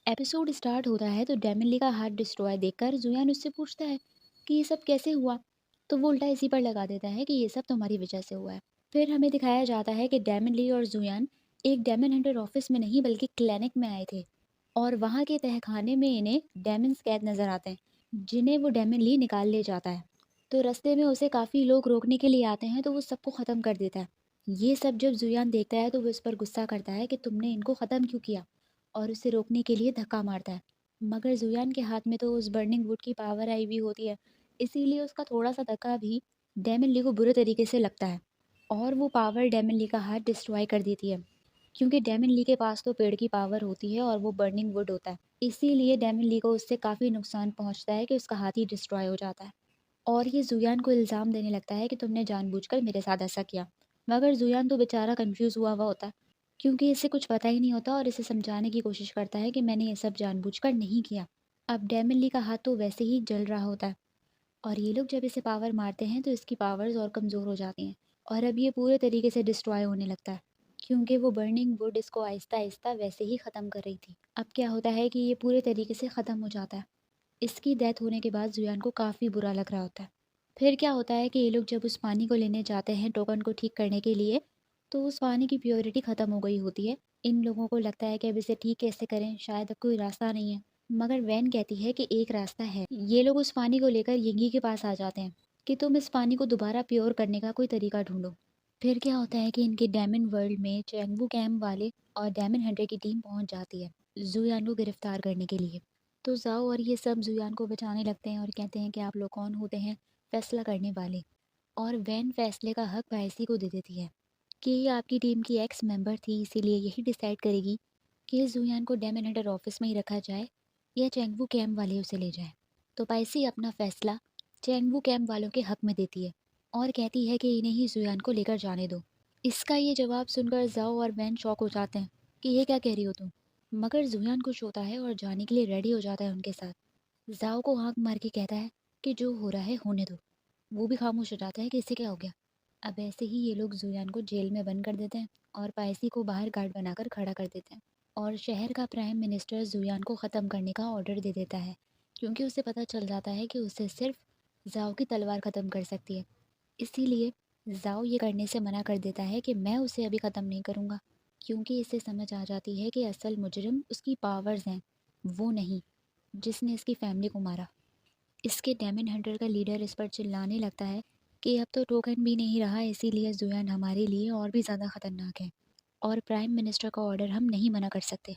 Episode start होता है तो डेमिनली का हार्ट डिस्ट्रॉय देखकर जुयान उससे पूछता है कि ये सब कैसे हुआ। तो वो उल्टा इसी पर लगा देता है कि ये सब तुम्हारी वजह से हुआ है। फिर हमें दिखाया जाता है कि डेमिनली और जुयान एक डेमन हंटर ऑफिस में नहीं बल्कि क्लिनिक में आए थे, और वहाँ के तहखाने में इन्हें डेमन्स कैद नजर आते हैं जिन्हें वो डेमिनली निकाल ले जाता है। तो रास्ते में उसे काफ़ी लोग रोकने के लिए आते हैं तो वो सबको ख़त्म कर देता है। ये सब जब जुयान देखता है तो वो इस पर गुस्सा करता है कि तुमने इनको ख़त्म क्यों किया, और उसे रोकने के लिए धक्का मारता है। मगर जुयान के हाथ में तो उस बर्निंग वुड की पावर आई हुई होती है, इसीलिए उसका थोड़ा सा धक्का भी डेमन ली को बुरे तरीके से लगता है, और वो पावर डेमन ली का हाथ डिस्ट्रॉय कर देती है। क्योंकि डेमन ली के पास तो पेड़ की पावर होती है और वो बर्निंग वुड होता है, इसीलिए डेमन ली को उससे काफ़ी नुकसान पहुंचता है कि उसका हाथ ही डिस्ट्रॉय हो जाता है। और ये जुयान को इल्ज़ाम देने लगता है कि तुमने जानबूझकर मेरे साथ ऐसा किया। मगर जुयान तो बेचारा कंफ्यूज हुआ होता है, क्योंकि इसे कुछ पता ही नहीं होता, और इसे समझाने की कोशिश करता है कि मैंने ये सब जानबूझकर नहीं किया। अब डेमिली का हाथ तो वैसे ही जल रहा होता है, और ये लोग जब इसे पावर मारते हैं तो इसकी पावर्स और कमज़ोर हो जाती हैं, और अब ये पूरे तरीके से डिस्ट्रॉय होने लगता है, क्योंकि वो बर्निंग वुड इसको आहिस्ता आहिस्ता वैसे ही ख़त्म कर रही थी। अब क्या होता है कि ये पूरे तरीके से ख़त्म हो जाता है। इसकी डेथ होने के बाद जुयान को काफ़ी बुरा लग रहा होता है। फिर क्या होता है कि ये लोग जब उस पानी को लेने जाते हैं टोकन को ठीक करने के लिए, तो उस पानी की प्योरिटी ख़त्म हो गई होती है। इन लोगों को लगता है कि अब इसे ठीक कैसे करें, शायद अब कोई रास्ता नहीं है। मगर वैन कहती है कि एक रास्ता है। ये लोग उस पानी को लेकर यिंगी के पास आ जाते हैं कि तुम इस पानी को दोबारा प्योर करने का कोई तरीका ढूंढो। फिर क्या होता है कि इनके डैमन वर्ल्ड में चैंगबू कैम्प वाले और डैमन हंटर की टीम पहुंच जाती है जुयान को गिरफ्तार करने के लिए। तो जाओ और ये सब जुयान को बचाने लगते हैं और कहते हैं कि आप लोग कौन होते हैं फैसला करने वाले। और वैन फैसले का हक पायसी को दे देती है कि ये आपकी टीम की एक्स मेंबर थी, इसीलिए यही डिसाइड करेगी कि जुयान को डेमन हंटर ऑफिस में ही रखा जाए या चैंगवू कैम्प वाले उसे ले जाए। तो पायसी अपना फैसला चैंगवू कैम्प वालों के हक में देती है और कहती है कि इन्हें ही जुयान को लेकर जाने दो। इसका ये जवाब सुनकर जाओ और वैन शॉक हो जाते हैं कि ये क्या कह रही हो तुम। मगर जुयान खुश होता है और जाने के लिए रेडी हो जाता है उनके साथ। जाओ को हाँक मार के कहता है कि जो हो रहा है होने दो। वो भी खामोश हो जाता है कि इससे क्या हो गया। अब ऐसे ही ये लोग जुयान को जेल में बंद कर देते हैं और पायसी को बाहर गार्ड बनाकर खड़ा कर देते हैं। और शहर का प्राइम मिनिस्टर जुयान को ख़त्म करने का ऑर्डर दे देता है, क्योंकि उसे पता चल जाता है कि उसे सिर्फ जाओ की तलवार ख़त्म कर सकती है। इसीलिए जाओ ये करने से मना कर देता है कि मैं उसे अभी ख़त्म नहीं करूँगा, क्योंकि इसे समझ आ जाती है कि असल मुजरिम उसकी पावर्स हैं, वो नहीं जिसने इसकी फैमिली को मारा। इसके डेमन हंटर का लीडर इस पर चिल्लाने लगता है कि अब तो टोकन भी नहीं रहा, इसीलिए जुयान हमारे लिए और भी ज़्यादा ख़तरनाक है और प्राइम मिनिस्टर का ऑर्डर हम नहीं मना कर सकते।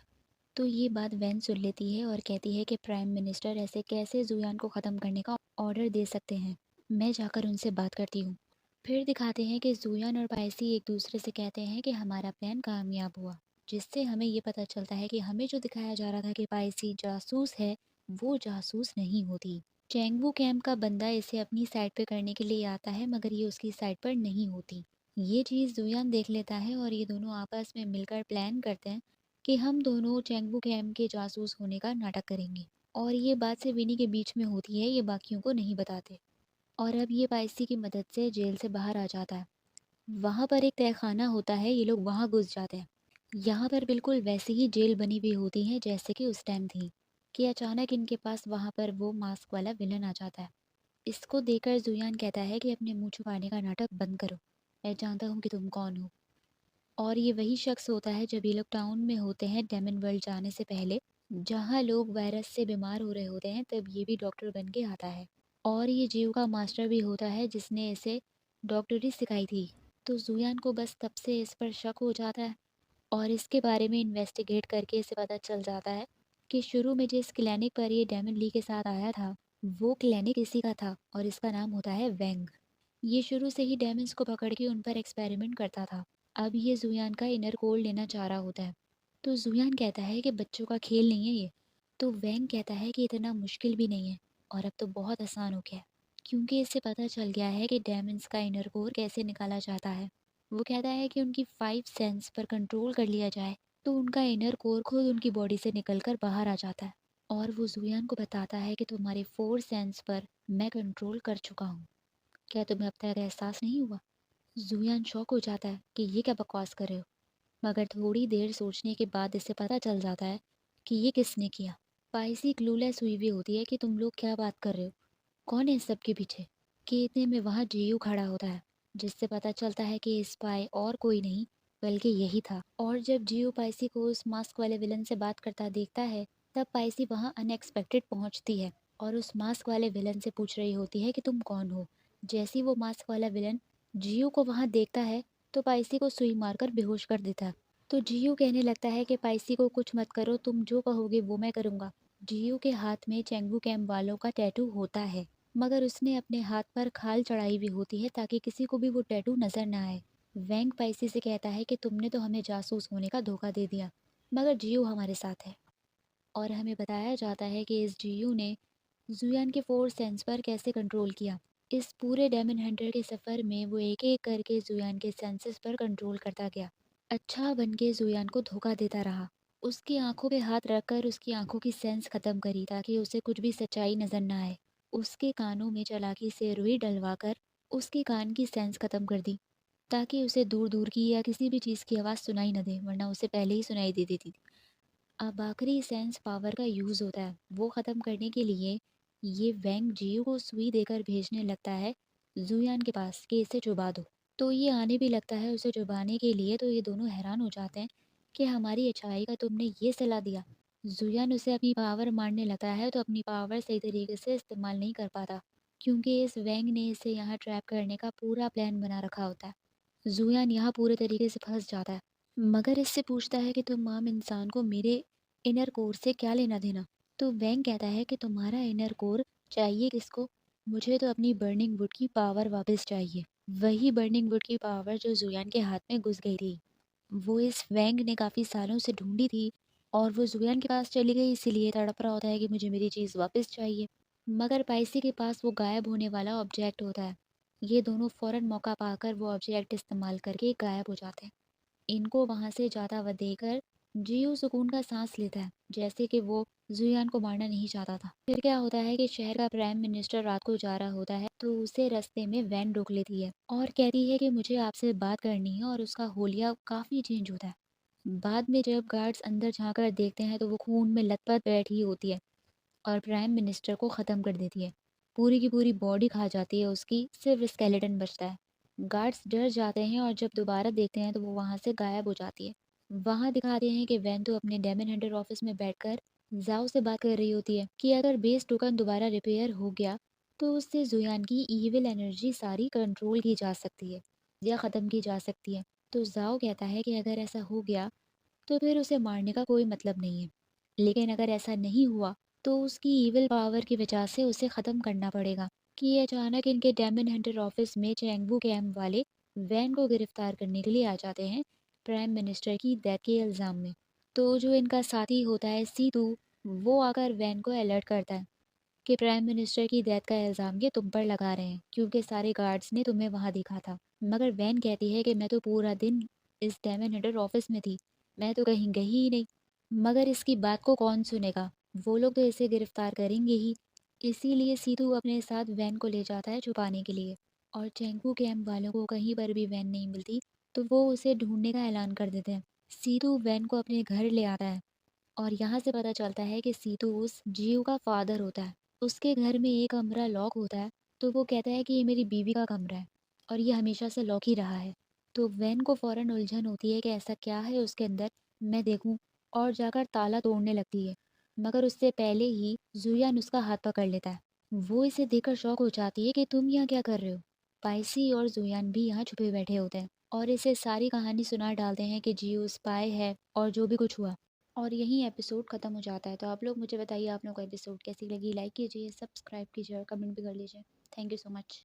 तो ये बात वैन सुन लेती है और कहती है कि प्राइम मिनिस्टर ऐसे कैसे जुयान को ख़त्म करने का ऑर्डर दे सकते हैं, मैं जाकर उनसे बात करती हूँ। फिर दिखाते हैं कि जुयान और पायसी एक दूसरे से कहते हैं कि हमारा प्लान कामयाब हुआ, जिससे हमें ये पता चलता है कि हमें जो दिखाया जा रहा था कि पायसी जासूस है, वो जासूस नहीं होती। चैंगवू कैम्प का बंदा इसे अपनी साइड पे करने के लिए आता है, मगर ये उसकी साइड पर नहीं होती। ये चीज़ जुयान देख लेता है और ये दोनों आपस में मिलकर प्लान करते हैं कि हम दोनों चैंगबू कैम्प के जासूस होने का नाटक करेंगे। और ये बात सिर्फ इन्हीं के बीच में होती है, ये बाकियों को नहीं बताते। और अब ये पायसी की मदद से जेल से बाहर आ जाता है। वहाँ पर एक तहखाना होता है, ये लोग वहाँ घुस जाते हैं। यहाँ पर बिल्कुल वैसी ही जेल बनी हुई होती है जैसे कि उस टाइम थी, कि अचानक इनके पास वहाँ पर वो मास्क वाला विलन आ जाता है। इसको देखकर जुयान कहता है कि अपने मुंह छुपाने का नाटक बंद करो, मैं जानता हूँ कि तुम कौन हो। और ये वही शख्स होता है जब ये लोग टाउन में होते हैं डेमन वर्ल्ड जाने से पहले, जहाँ लोग वायरस से बीमार हो रहे होते हैं, तब ये भी डॉक्टर बन के आता है। और ये जीव का मास्टर भी होता है जिसने इसे डॉक्टरी सिखाई थी। तो जुयान को बस तब से इस पर शक हो जाता है, और इसके बारे में इन्वेस्टिगेट करके इसे पता चल जाता है कि शुरू में जिस क्लिनिक पर ये डेमन ली के साथ आया था, वो क्लिनिक इसी का था और इसका नाम होता है वेंग। ये शुरू से ही डेमन्स को पकड़ के उन पर एक्सपेरिमेंट करता था। अब ये जुयान का इनर कोर लेना चाह रहा होता है। तो जुयान कहता है कि बच्चों का खेल नहीं है ये। तो वैंग कहता है कि इतना मुश्किल भी नहीं है, और अब तो बहुत आसान हो गया है, क्योंकि इससे पता चल गया है कि डेमन्स का इनर कोर कैसे निकाला जाता है। वो कहता है कि उनकी 5 सेंस पर कंट्रोल कर लिया जाए तो उनका इनर कोर खुद उनकी बॉडी से निकलकर बाहर आ जाता है। और वो जुयान को बताता है कि तुम्हारे 4 सेंस पर मैं कंट्रोल कर चुका हूँ, क्या तुम्हें अब तक एहसास नहीं हुआ। जुयान शॉक हो जाता है कि ये क्या बकवास कर रहे हो, मगर थोड़ी देर सोचने के बाद इसे पता चल जाता है कि ये किसने किया। पाइसी क्लूलेस हुई भी होती है कि तुम लोग क्या बात कर रहे हो, कौन है इस सब के पीछे। कि इतने में वहाँ जीयू खड़ा होता है, जिससे पता चलता है कि स्पाई और कोई नहीं बल्कि यही था। और जब जीयू पाइसी को उस मास्क वाले विलन से बात करता देखता है, तब पाइसी वहाँ अनएक्सपेक्टेड पहुँचती है और उस मास्क वाले विलन से पूछ रही होती है कि तुम कौन हो। जैसे ही वो मास्क वाला विलन जीयू को वहाँ देखता है, तो पाइसी को सुई मारकर बेहोश कर देता है। तो जीयू कहने लगता है कि पाइसी को कुछ मत करो, तुम जो कहोगे वो मैं करूँगा। जीयू के हाथ में चेंगू कैंप वालों का टैटू होता है, मगर उसने अपने हाथ पर खाल चढ़ाई हुई होती है ताकि किसी को भी वो टैटू नजर ना आए। वैंग पाइसी से कहता है कि तुमने तो हमें जासूस होने का धोखा दे दिया, मगर जीयू हमारे साथ है। और हमें बताया जाता है कि इस जीयू ने जुयान के फोर सेंस पर कैसे कंट्रोल किया। इस पूरे डेमन हंटर के सफ़र में वो एक एक करके जुयान के सेंसेस पर कंट्रोल करता गया। अच्छा बन के जुयान को धोखा देता रहा। उसकी आंखों पे हाथ रखकर उसकी आंखों की सेंस खत्म करी ताकि उसे कुछ भी सच्चाई नजर ना आए। उसके कानों में चालाकी से रुई डलवाकर उसके कान की सेंस खत्म कर दी ताकि उसे दूर दूर की या किसी भी चीज़ की आवाज़ सुनाई न दे, वरना उसे पहले ही सुनाई दे देती थी। अब आखिरी सेंस पावर का यूज़ होता है। वो ख़त्म करने के लिए ये वैंग जियो को सुई देकर भेजने लगता है जुयान के पास कि इसे चुबा दो। तो ये आने भी लगता है उसे चुबाने के लिए, तो ये दोनों हैरान हो जाते हैं कि हमारी अच्छाई का तुमने ये सलाह दिया। जुयान उसे अपनी पावर मारने लगता है, तो अपनी पावर सही तरीके से इस्तेमाल नहीं कर पाता क्योंकि इस वैंग ने इसे यहाँ ट्रैप करने का पूरा प्लान बना रखा होता है। जुयान यहाँ पूरे तरीके से फंस जाता है, मगर इससे पूछता है कि तुम आम इंसान को मेरे इनर कोर से क्या लेना देना। तो वैंग कहता है कि तुम्हारा इनर कोर चाहिए किसको, मुझे तो अपनी बर्निंग वुड की पावर वापस चाहिए। वही बर्निंग वुड की पावर जो जुयान के हाथ में घुस गई थी, वो इस वैंग ने काफ़ी सालों से ढूंढी थी और वो जुयान के पास चली गई, इसीलिए तड़प रहा होता है कि मुझे मेरी चीज़ वापस चाहिए। मगर पाइसी के पास वो गायब होने वाला ऑब्जेक्ट होता है। ये दोनों फौरन मौका पाकर वो ऑब्जेक्ट इस्तेमाल करके गायब हो जाते हैं। इनको वहाँ से जाता हुआ देखकर जियो सुकून का सांस लेता है, जैसे कि वो जुयान को मारना नहीं चाहता था। फिर क्या होता है कि शहर का प्राइम मिनिस्टर रात को जा रहा होता है, तो उसे रास्ते में वैन रोक लेती है और कहती है कि मुझे आपसे बात करनी है, और उसका होलिया काफ़ी चेंज होता है। बाद में जब गार्ड्स अंदर झांक देखते हैं, तो वो खून में लथपथ बैठी होती है और प्राइम मिनिस्टर को ख़त्म कर देती है। पूरी की पूरी बॉडी खा जाती है उसकी, सिर्फ स्केलेटन बचता है। गार्ड्स डर जाते हैं और जब दोबारा देखते हैं तो वो वहाँ से गायब हो जाती है। वहाँ दिखाते हैं कि वैन तो अपने डेमन हंटर ऑफिस में बैठकर जाओ से बात कर रही होती है कि अगर बेस टोकन दोबारा रिपेयर हो गया, तो उससे जुयान की ईविल एनर्जी सारी कंट्रोल की जा सकती है या ख़त्म की जा सकती है। तो जाओ कहता है कि अगर ऐसा हो गया तो फिर उसे मारने का कोई मतलब नहीं है, लेकिन अगर ऐसा नहीं हुआ तो उसकी ईविल पावर की वजह से उसे ख़त्म करना पड़ेगा। कि अचानक इनके डेमन हंटर ऑफिस में चैंगबू कैम्प वाले वैन को गिरफ्तार करने के लिए आ जाते हैं प्राइम मिनिस्टर की डेथ के इल्ज़ाम में। तो जो इनका साथी होता है सीतू, वो आकर वैन को अलर्ट करता है कि प्राइम मिनिस्टर की डेथ का इल्ज़ाम ये तुम पर लगा रहे हैं क्योंकि सारे गार्ड्स ने तुम्हें वहाँ देखा था। मगर वैन कहती है कि मैं तो पूरा दिन इस डेमन हंटर ऑफिस में थी, मैं तो कहीं गई ही नहीं। मगर इसकी बात को कौन सुनेगा, वो लोग तो इसे गिरफ्तार करेंगे ही। इसीलिए सीतू अपने साथ वैन को ले जाता है छुपाने के लिए। और चेंगू कैंप वालों को कहीं पर भी वैन नहीं मिलती, तो वो उसे ढूंढने का ऐलान कर देते हैं। सीतू वैन को अपने घर ले आता है और यहाँ से पता चलता है कि सीतू उस जीव का फादर होता है। उसके घर में एक कमरा लॉक होता है, तो वो कहता है कि ये मेरी बीवी का कमरा है और ये हमेशा से लॉक ही रहा है। तो वैन को फ़ौरन उलझन होती है कि ऐसा क्या है उसके अंदर, मैं देखूं, और जाकर ताला तोड़ने लगती है। मगर उससे पहले ही जुयान उसका हाथ पकड़ लेता है। वो इसे देखकर शॉक हो जाती है कि तुम यहाँ क्या कर रहे हो। पाइसी और जुयान भी यहाँ छुपे बैठे होते हैं और इसे सारी कहानी सुना डालते हैं कि जियो स्पाई है और जो भी कुछ हुआ। और यहीं एपिसोड ख़त्म हो जाता है। तो आप लोग मुझे बताइए आप लोगों को एपिसोड कैसी लगी। लाइक कीजिए, सब्सक्राइब कीजिए और कमेंट भी कर लीजिए। Thank you so much.